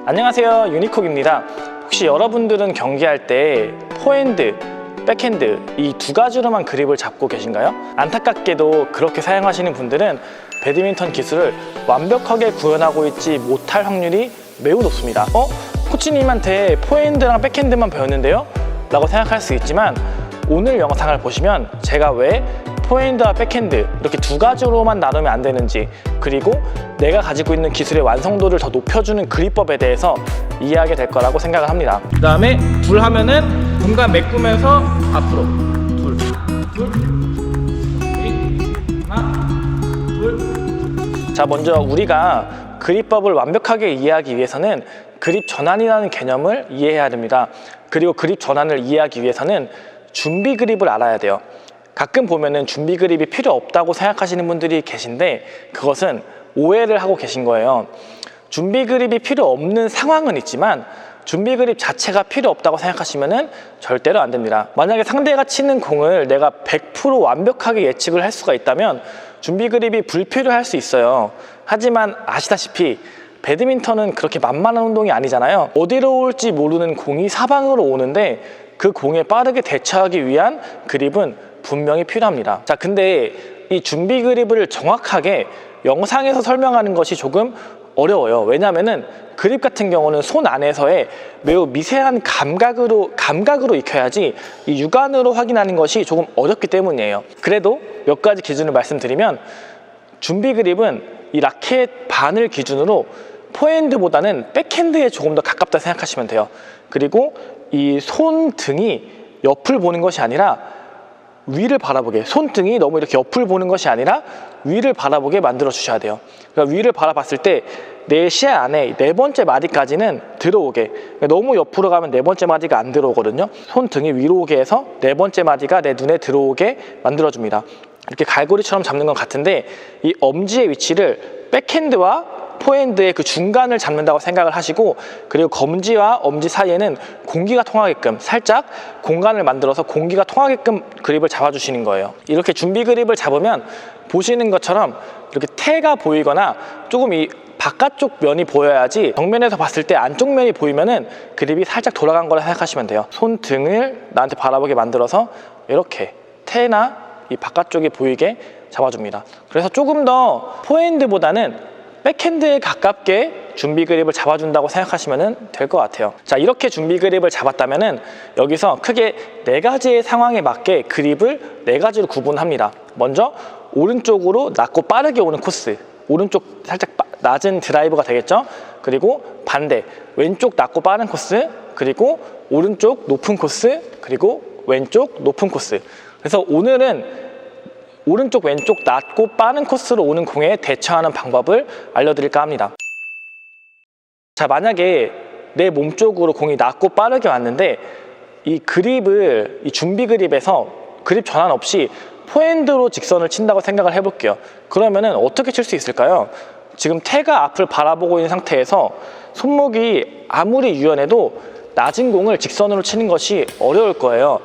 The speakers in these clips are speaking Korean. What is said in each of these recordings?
안녕하세요, 유니콕입니다. 혹시 여러분들은 경기할 때 포핸드, 백핸드 이 두 가지로만 그립을 잡고 계신가요? 안타깝게도 그렇게 사용하시는 분들은 배드민턴 기술을 완벽하게 구현하고 있지 못할 확률이 매우 높습니다. 코치님한테 포핸드랑 백핸드만 배웠는데요? 라고 생각할 수 있지만 오늘 영상을 보시면 제가 왜 포핸드와 백핸드 이렇게 두 가지로만 나누면 안 되는지, 그리고 내가 가지고 있는 기술의 완성도를 더 높여주는 그립법에 대해서 이해하게 될 거라고 생각을 합니다. 그 다음에 둘 하면은 공간 메꾸면서 앞으로 둘, 하나, 둘. 자, 먼저 우리가 그립법을 완벽하게 이해하기 위해서는 그립 전환이라는 개념을 이해해야 됩니다. 그리고 그립 전환을 이해하기 위해서는 준비 그립을 알아야 돼요. 가끔 보면은 준비 그립이 필요 없다고 생각하시는 분들이 계신데 그것은 오해를 하고 계신 거예요. 준비 그립이 필요 없는 상황은 있지만 준비 그립 자체가 필요 없다고 생각하시면은 절대로 안 됩니다. 만약에 상대가 치는 공을 내가 100% 완벽하게 예측을 할 수가 있다면 준비 그립이 불필요할 수 있어요. 하지만 아시다시피 배드민턴은 그렇게 만만한 운동이 아니잖아요. 어디로 올지 모르는 공이 사방으로 오는데 그 공에 빠르게 대처하기 위한 그립은 분명히 필요합니다. 자, 근데 이 준비 그립을 정확하게 영상에서 설명하는 것이 조금 어려워요. 왜냐하면은 그립 같은 경우는 손 안에서의 매우 미세한 감각으로 익혀야지 이 육안으로 확인하는 것이 조금 어렵기 때문이에요. 그래도 몇 가지 기준을 말씀드리면, 준비 그립은 이 라켓 바늘 기준으로 포핸드보다는 백핸드에 조금 더 가깝다 생각하시면 돼요. 그리고 이 손등이 옆을 보는 것이 아니라 위를 바라보게, 손등이 너무 이렇게 옆을 보는 것이 아니라 위를 바라보게 만들어 주셔야 돼요. 그러니까 위를 바라봤을 때 내 시야 안에 네 번째 마디까지는 들어오게, 그러니까 너무 옆으로 가면 네 번째 마디가 안 들어오거든요. 손등이 위로 오게 해서 네 번째 마디가 내 눈에 들어오게 만들어 줍니다. 이렇게 갈고리처럼 잡는 건 같은데 이 엄지의 위치를 백핸드와 포핸드의 그 중간을 잡는다고 생각을 하시고, 그리고 검지와 엄지 사이에는 공기가 통하게끔 살짝 공간을 만들어서 공기가 통하게끔 그립을 잡아주시는 거예요. 이렇게 준비 그립을 잡으면 보시는 것처럼 이렇게 태가 보이거나 조금 이 바깥쪽 면이 보여야지, 정면에서 봤을 때 안쪽 면이 보이면은 그립이 살짝 돌아간 거라 생각하시면 돼요. 손등을 나한테 바라보게 만들어서 이렇게 태나 이 바깥쪽이 보이게 잡아줍니다. 그래서 조금 더 포핸드보다는 백핸드에 가깝게 준비 그립을 잡아준다고 생각하시면 될 것 같아요. 자, 이렇게 준비 그립을 잡았다면은 여기서 크게 네 가지의 상황에 맞게 그립을 네 가지로 구분합니다. 먼저 오른쪽으로 낮고 빠르게 오는 코스, 오른쪽 살짝 낮은 드라이브가 되겠죠. 그리고 반대 왼쪽 낮고 빠른 코스, 그리고 오른쪽 높은 코스, 그리고 왼쪽 높은 코스. 그래서 오늘은 오른쪽 왼쪽 낮고 빠른 코스로 오는 공에 대처하는 방법을 알려드릴까 합니다. 자, 만약에 내 몸쪽으로 공이 낮고 빠르게 왔는데 이 그립을, 이 준비 그립에서 그립 전환 없이 포핸드로 직선을 친다고 생각을 해볼게요. 그러면은 어떻게 칠 수 있을까요? 지금 태가 앞을 바라보고 있는 상태에서 손목이 아무리 유연해도 낮은 공을 직선으로 치는 것이 어려울 거예요.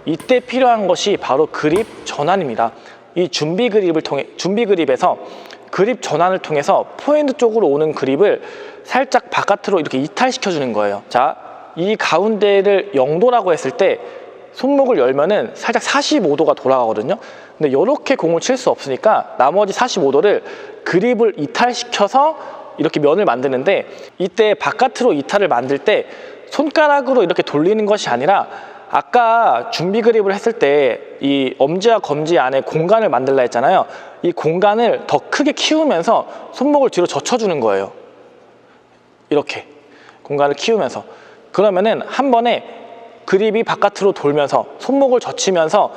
이때 필요한 것이 바로 그립 전환입니다. 이 준비 그립에서 그립 전환을 통해서 포핸드 쪽으로 오는 그립을 살짝 바깥으로 이렇게 이탈시켜 주는 거예요. 자, 이 가운데를 0도라고 했을 때 손목을 열면은 살짝 45도가 돌아가거든요. 근데 이렇게 공을 칠 수 없으니까 나머지 45도를 그립을 이탈시켜서 이렇게 면을 만드는데, 이때 바깥으로 이탈을 만들 때 손가락으로 이렇게 돌리는 것이 아니라 아까 준비 그립을 했을 때 이 엄지와 검지 안에 공간을 만들라 했잖아요. 이 공간을 더 크게 키우면서 손목을 뒤로 젖혀주는 거예요. 이렇게 공간을 키우면서, 그러면은 한 번에 그립이 바깥으로 돌면서 손목을 젖히면서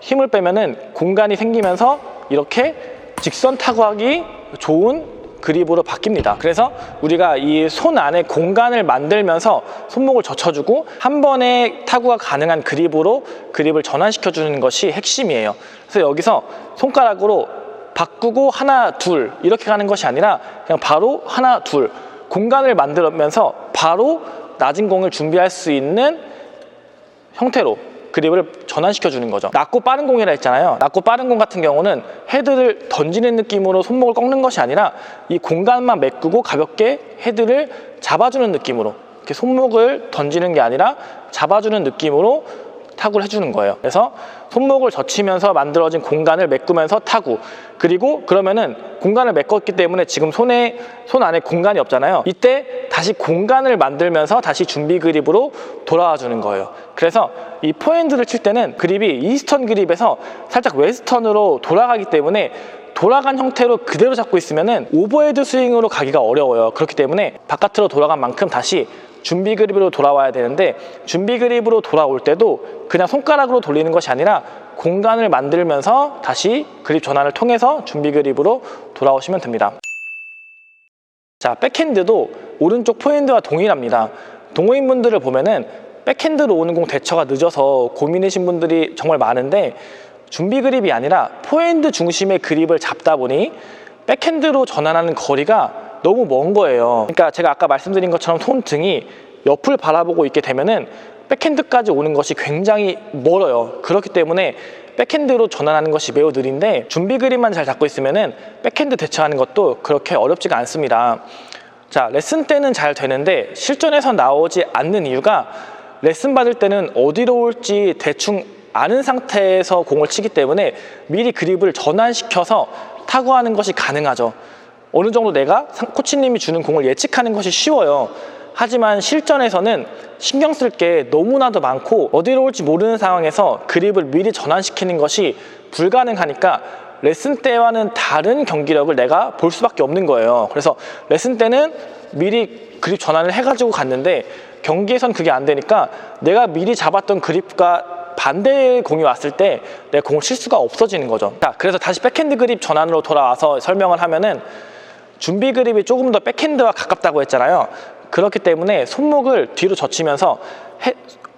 힘을 빼면은 공간이 생기면서 이렇게 직선 타구하기 좋은 그립으로 바뀝니다. 그래서 우리가 이 손 안에 공간을 만들면서 손목을 젖혀주고 한 번에 타구가 가능한 그립으로 그립을 전환시켜 주는 것이 핵심이에요. 그래서 여기서 손가락으로 바꾸고 하나 둘 이렇게 가는 것이 아니라 그냥 바로 하나 둘 공간을 만들면서 바로 낮은 공을 준비할 수 있는 형태로 그립을 전환시켜 주는 거죠. 낮고 빠른 공이라 했잖아요. 낮고 빠른 공 같은 경우는 헤드를 던지는 느낌으로 손목을 꺾는 것이 아니라 이 공간만 메꾸고 가볍게 헤드를 잡아주는 느낌으로, 이렇게 손목을 던지는 게 아니라 잡아주는 느낌으로 타구를 해주는 거예요. 그래서 손목을 젖히면서 만들어진 공간을 메꾸면서 타구, 그리고 그러면은 공간을 메꿨기 때문에 지금 손 안에 공간이 없잖아요. 이때 다시 공간을 만들면서 다시 준비 그립으로 돌아와 주는 거예요. 그래서 이 포핸드를 칠 때는 그립이 이스턴 그립에서 살짝 웨스턴으로 돌아가기 때문에 돌아간 형태로 그대로 잡고 있으면은 오버헤드 스윙으로 가기가 어려워요. 그렇기 때문에 바깥으로 돌아간 만큼 다시 준비 그립으로 돌아와야 되는데, 준비 그립으로 돌아올 때도 그냥 손가락으로 돌리는 것이 아니라 공간을 만들면서 다시 그립 전환을 통해서 준비 그립으로 돌아오시면 됩니다. 자, 백핸드도 오른쪽 포핸드와 동일합니다. 동호인분들을 보면은 백핸드로 오는 공 대처가 늦어서 고민이신 분들이 정말 많은데, 준비 그립이 아니라 포핸드 중심의 그립을 잡다 보니 백핸드로 전환하는 거리가 너무 먼 거예요. 그러니까 제가 아까 말씀드린 것처럼 손등이 옆을 바라보고 있게 되면은 백핸드까지 오는 것이 굉장히 멀어요. 그렇기 때문에 백핸드로 전환하는 것이 매우 느린데, 준비 그립만 잘 잡고 있으면은 백핸드 대처하는 것도 그렇게 어렵지가 않습니다. 자, 레슨 때는 잘 되는데 실전에서 나오지 않는 이유가, 레슨 받을 때는 어디로 올지 대충 아는 상태에서 공을 치기 때문에 미리 그립을 전환시켜서 타구하는 것이 가능하죠. 어느 정도 내가 코치님이 주는 공을 예측하는 것이 쉬워요. 하지만 실전에서는 신경 쓸 게 너무나도 많고 어디로 올지 모르는 상황에서 그립을 미리 전환시키는 것이 불가능하니까 레슨 때와는 다른 경기력을 내가 볼 수밖에 없는 거예요. 그래서 레슨 때는 미리 그립 전환을 해가지고 갔는데, 경기에선 그게 안 되니까 내가 미리 잡았던 그립과 반대의 공이 왔을 때 내 공을 칠 수가 없어지는 거죠. 자, 그래서 다시 백핸드 그립 전환으로 돌아와서 설명을 하면은, 준비 그립이 조금 더 백핸드와 가깝다고 했잖아요. 그렇기 때문에 손목을 뒤로 젖히면서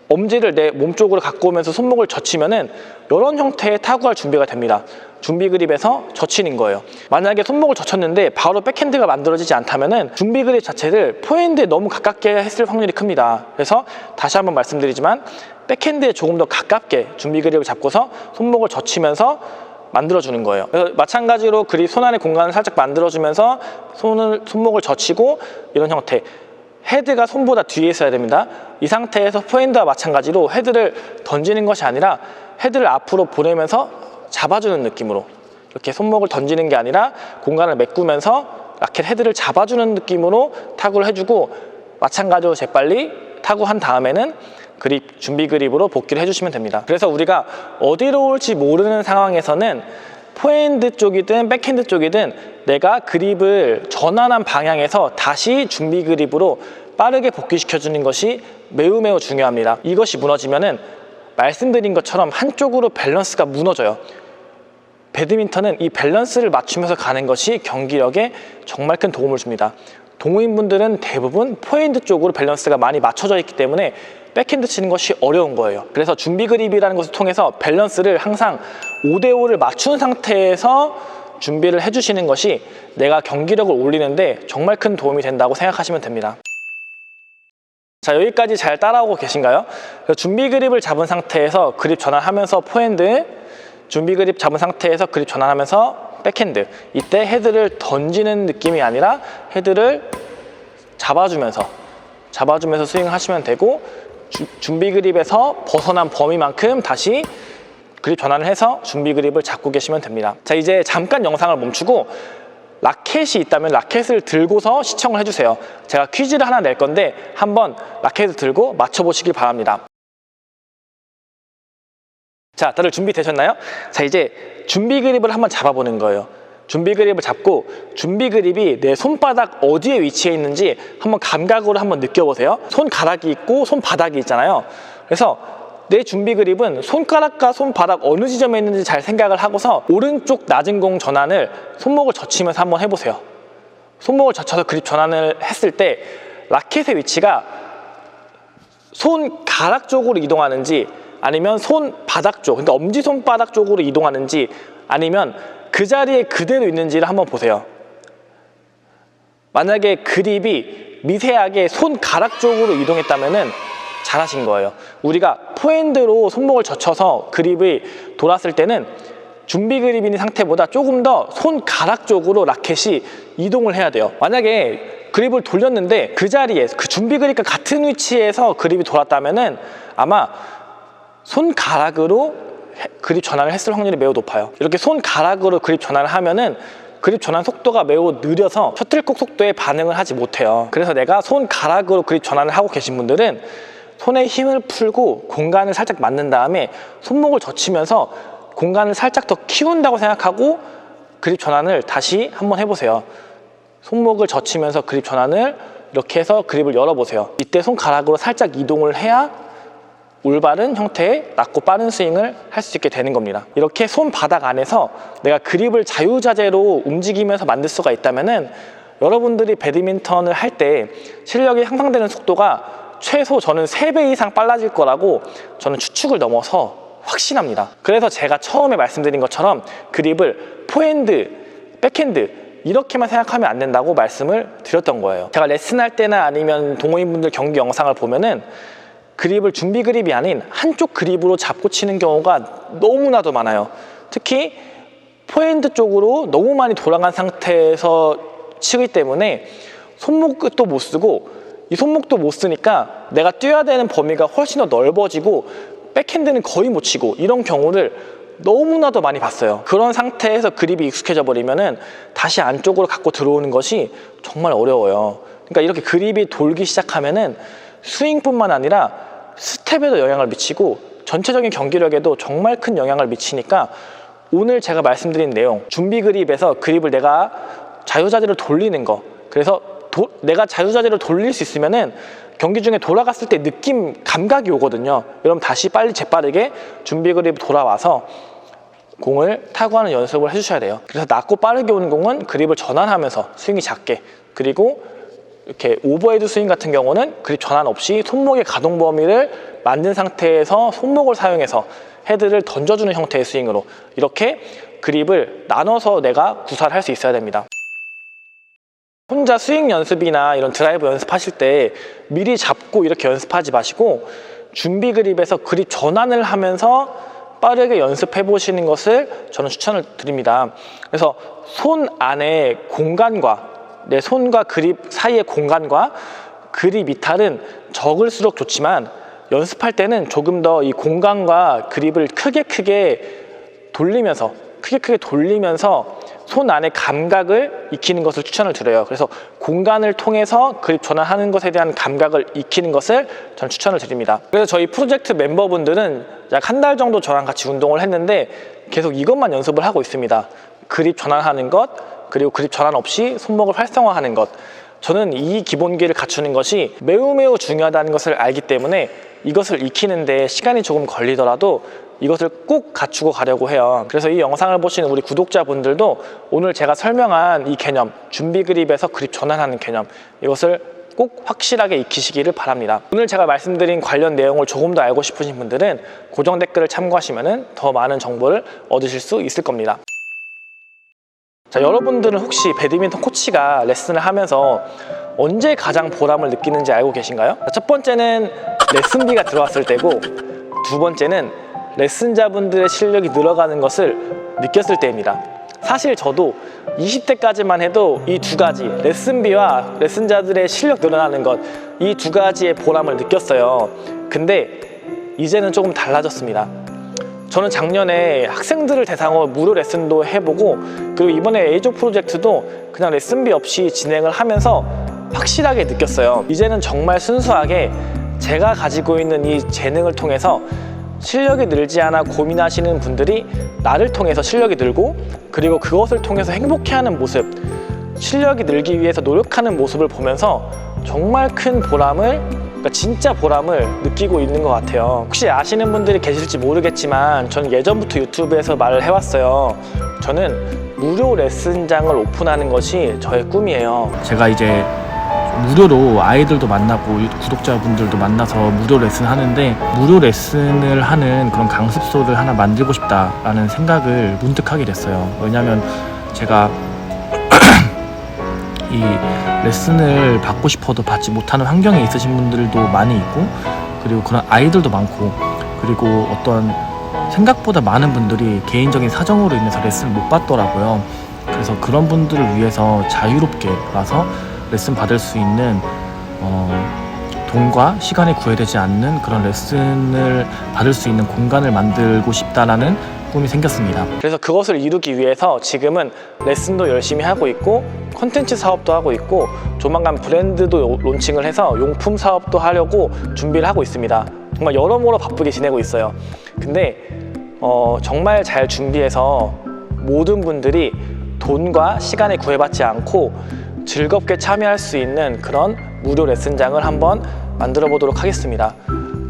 엄지를 내 몸 쪽으로 갖고 오면서 손목을 젖히면은 이런 형태의 타구할 준비가 됩니다. 준비 그립에서 젖히는 거예요. 만약에 손목을 젖혔는데 바로 백핸드가 만들어지지 않다면은 준비 그립 자체를 포핸드에 너무 가깝게 했을 확률이 큽니다. 그래서 다시 한번 말씀드리지만, 백핸드에 조금 더 가깝게 준비 그립을 잡고서 손목을 젖히면서 만들어주는 거예요. 그래서 마찬가지로 그립 손 안의 공간을 살짝 만들어주면서 손목을 젖히고, 이런 형태, 헤드가 손보다 뒤에 있어야 됩니다. 이 상태에서 포핸드와 마찬가지로 헤드를 던지는 것이 아니라 헤드를 앞으로 보내면서 잡아주는 느낌으로, 이렇게 손목을 던지는 게 아니라 공간을 메꾸면서 라켓 헤드를 잡아주는 느낌으로 타구를 해주고, 마찬가지로 재빨리 타구한 다음에는 그립, 준비 그립으로 복귀를 해주시면 됩니다. 그래서 우리가 어디로 올지 모르는 상황에서는 포핸드 쪽이든 백핸드 쪽이든 내가 그립을 전환한 방향에서 다시 준비 그립으로 빠르게 복귀시켜주는 것이 매우 중요합니다. 이것이 무너지면은 말씀드린 것처럼 한쪽으로 밸런스가 무너져요. 배드민턴은 이 밸런스를 맞추면서 가는 것이 경기력에 정말 큰 도움을 줍니다. 동호인분들은 대부분 포핸드 쪽으로 밸런스가 많이 맞춰져 있기 때문에 백핸드 치는 것이 어려운 거예요. 그래서 준비 그립이라는 것을 통해서 밸런스를 항상 5대5를 맞춘 상태에서 준비를 해주시는 것이 내가 경기력을 올리는데 정말 큰 도움이 된다고 생각하시면 됩니다. 자, 여기까지 잘 따라오고 계신가요? 준비 그립을 잡은 상태에서 그립 전환하면서 포핸드, 준비 그립 잡은 상태에서 그립 전환하면서 백핸드, 이때 헤드를 던지는 느낌이 아니라 헤드를 잡아주면서 스윙을 하시면 되고, 준비 그립에서 벗어난 범위만큼 다시 그립 전환을 해서 준비 그립을 잡고 계시면 됩니다. 자, 이제 잠깐 영상을 멈추고 라켓이 있다면 라켓을 들고서 시청을 해주세요. 제가 퀴즈를 하나 낼 건데 한번 라켓을 들고 맞춰보시길 바랍니다. 자, 다들 준비되셨나요? 자, 이제 준비 그립을 한번 잡아보는 거예요. 준비 그립을 잡고 준비 그립이 내 손바닥 어디에 위치해 있는지 한번 감각으로 한번 느껴보세요. 손가락이 있고 손바닥이 있잖아요. 그래서 내 준비 그립은 손가락과 손바닥 어느 지점에 있는지 잘 생각을 하고서 오른쪽 낮은 공 전환을 손목을 젖히면서 한번 해보세요. 손목을 젖혀서 그립 전환을 했을 때 라켓의 위치가 손가락 쪽으로 이동하는지, 아니면 손바닥 쪽, 그러니까 엄지손바닥 쪽으로 이동하는지, 아니면 그 자리에 그대로 있는지를 한번 보세요. 만약에 그립이 미세하게 손가락 쪽으로 이동했다면은 잘하신 거예요. 우리가 포핸드로 손목을 젖혀서 그립이 돌았을 때는 준비 그립인 상태보다 조금 더 손가락 쪽으로 라켓이 이동을 해야 돼요. 만약에 그립을 돌렸는데 그 자리에 그 준비 그립과 같은 위치에서 그립이 돌았다면은 아마 손가락으로 그립 전환을 했을 확률이 매우 높아요. 이렇게 손가락으로 그립 전환을 하면은 그립 전환 속도가 매우 느려서 셔틀콕 속도에 반응을 하지 못해요. 그래서 내가 손가락으로 그립 전환을 하고 계신 분들은 손에 힘을 풀고 공간을 살짝 맞는 다음에 손목을 젖히면서 공간을 살짝 더 키운다고 생각하고 그립 전환을 다시 한번 해보세요. 손목을 젖히면서 그립 전환을 이렇게 해서 그립을 열어보세요. 이때 손가락으로 살짝 이동을 해야 올바른 형태의 낮고 빠른 스윙을 할 수 있게 되는 겁니다. 이렇게 손바닥 안에서 내가 그립을 자유자재로 움직이면서 만들 수가 있다면은 여러분들이 배드민턴을 할 때 실력이 향상되는 속도가 최소 저는 3배 이상 빨라질 거라고 저는 추측을 넘어서 확신합니다. 그래서 제가 처음에 말씀드린 것처럼 그립을 포핸드, 백핸드 이렇게만 생각하면 안 된다고 말씀을 드렸던 거예요. 제가 레슨할 때나 아니면 동호인분들 경기 영상을 보면은 그립을 준비 그립이 아닌 한쪽 그립으로 잡고 치는 경우가 너무나도 많아요. 특히 포핸드 쪽으로 너무 많이 돌아간 상태에서 치기 때문에 손목도 못 쓰고 이 손목도 못 쓰니까 내가 뛰어야 되는 범위가 훨씬 더 넓어지고 백핸드는 거의 못 치고 이런 경우를 너무나도 많이 봤어요. 그런 상태에서 그립이 익숙해져 버리면은 다시 안쪽으로 갖고 들어오는 것이 정말 어려워요. 그러니까 이렇게 그립이 돌기 시작하면은 스윙뿐만 아니라 스텝에도 영향을 미치고 전체적인 경기력에도 정말 큰 영향을 미치니까 오늘 제가 말씀드린 내용, 준비 그립에서 그립을 내가 자유자재로 돌리는 거, 그래서 내가 자유자재로 돌릴 수 있으면은 경기 중에 돌아갔을 때 감각이 오거든요. 여러분 다시 빨리 재빠르게 준비 그립 돌아와서 공을 타고 하는 연습을 해주셔야 돼요. 그래서 낮고 빠르게 오는 공은 그립을 전환하면서 스윙이 작게, 그리고 이렇게 오버헤드 스윙 같은 경우는 그립 전환 없이 손목의 가동 범위를 만든 상태에서 손목을 사용해서 헤드를 던져주는 형태의 스윙으로 이렇게 그립을 나눠서 내가 구사를 할 수 있어야 됩니다. 혼자 스윙 연습이나 이런 드라이브 연습하실 때 미리 잡고 이렇게 연습하지 마시고 준비 그립에서 그립 전환을 하면서 빠르게 연습해 보시는 것을 저는 추천을 드립니다. 그래서 손 안에 공간과 내 손과 그립 사이의 공간과 그립 이탈은 적을수록 좋지만 연습할 때는 조금 더 이 공간과 그립을 크게 돌리면서 손 안의 감각을 익히는 것을 추천을 드려요. 그래서 공간을 통해서 그립 전환하는 것에 대한 감각을 익히는 것을 저는 추천을 드립니다. 그래서 저희 프로젝트 멤버분들은 약 한 달 정도 저랑 같이 운동을 했는데 계속 이것만 연습을 하고 있습니다. 그립 전환하는 것, 그리고 그립 전환 없이 손목을 활성화하는 것. 저는 이 기본기를 갖추는 것이 매우 중요하다는 것을 알기 때문에 이것을 익히는데 시간이 조금 걸리더라도 이것을 꼭 갖추고 가려고 해요. 그래서 이 영상을 보시는 우리 구독자분들도 오늘 제가 설명한 이 개념, 준비 그립에서 그립 전환하는 개념, 이것을 꼭 확실하게 익히시기를 바랍니다. 오늘 제가 말씀드린 관련 내용을 조금 더 알고 싶으신 분들은 고정 댓글을 참고하시면 더 많은 정보를 얻으실 수 있을 겁니다. 자, 여러분들은 혹시 배드민턴 코치가 레슨을 하면서 언제 가장 보람을 느끼는지 알고 계신가요? 첫 번째는 레슨비가 들어왔을 때고, 두 번째는 레슨자분들의 실력이 늘어가는 것을 느꼈을 때입니다. 사실 저도 20대까지만 해도 이 두 가지, 레슨비와 레슨자들의 실력 늘어나는 것, 이 두 가지의 보람을 느꼈어요. 근데 이제는 조금 달라졌습니다. 저는 작년에 학생들을 대상으로 무료 레슨도 해보고, 그리고 이번에 A조 프로젝트도 그냥 레슨비 없이 진행을 하면서 확실하게 느꼈어요. 이제는 정말 순수하게 제가 가지고 있는 이 재능을 통해서 실력이 늘지 않아 고민하시는 분들이 나를 통해서 실력이 늘고, 그리고 그것을 통해서 행복해하는 모습, 실력이 늘기 위해서 노력하는 모습을 보면서 정말 큰 보람을, 그러니까 진짜 보람을 느끼고 있는 것 같아요. 혹시 아시는 분들이 계실지 모르겠지만 저는 예전부터 유튜브에서 말을 해왔어요. 저는 무료 레슨장을 오픈하는 것이 저의 꿈이에요. 제가 이제 무료로 아이들도 만나고 구독자분들도 만나서 무료 레슨 하는데, 무료 레슨을 하는 그런 강습소를 하나 만들고 싶다라는 생각을 문득 하게 됐어요. 왜냐면 제가 이 레슨을 받고 싶어도 받지 못하는 환경에 있으신 분들도 많이 있고, 그리고 그런 아이들도 많고, 그리고 어떤 생각보다 많은 분들이 개인적인 사정으로 인해서 레슨을 못 받더라고요. 그래서 그런 분들을 위해서 자유롭게 와서 레슨 받을 수 있는 돈과 시간이 구애되지 않는 그런 레슨을 받을 수 있는 공간을 만들고 싶다라는 꿈이 생겼습니다. 그래서 그것을 이루기 위해서 지금은 레슨도 열심히 하고 있고 콘텐츠 사업도 하고 있고 조만간 브랜드도 론칭을 해서 용품 사업도 하려고 준비를 하고 있습니다. 정말 여러모로 바쁘게 지내고 있어요. 근데 정말 잘 준비해서 모든 분들이 돈과 시간에 구애받지 않고 즐겁게 참여할 수 있는 그런 무료 레슨장을 한번 만들어 보도록 하겠습니다.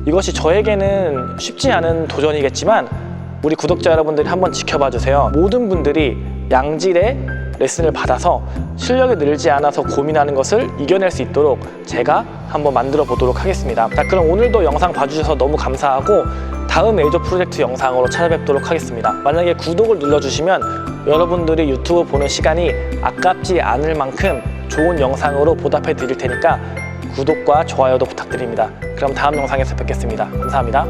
이것이 저에게는 쉽지 않은 도전이겠지만 우리 구독자 여러분들이 한번 지켜봐 주세요. 모든 분들이 양질의 레슨을 받아서 실력이 늘지 않아서 고민하는 것을 이겨낼 수 있도록 제가 한번 만들어 보도록 하겠습니다. 자, 그럼 오늘도 영상 봐주셔서 너무 감사하고 다음 에이저 프로젝트 영상으로 찾아뵙도록 하겠습니다. 만약에 구독을 눌러주시면 여러분들이 유튜브 보는 시간이 아깝지 않을 만큼 좋은 영상으로 보답해 드릴 테니까 구독과 좋아요도 부탁드립니다. 그럼 다음 영상에서 뵙겠습니다. 감사합니다.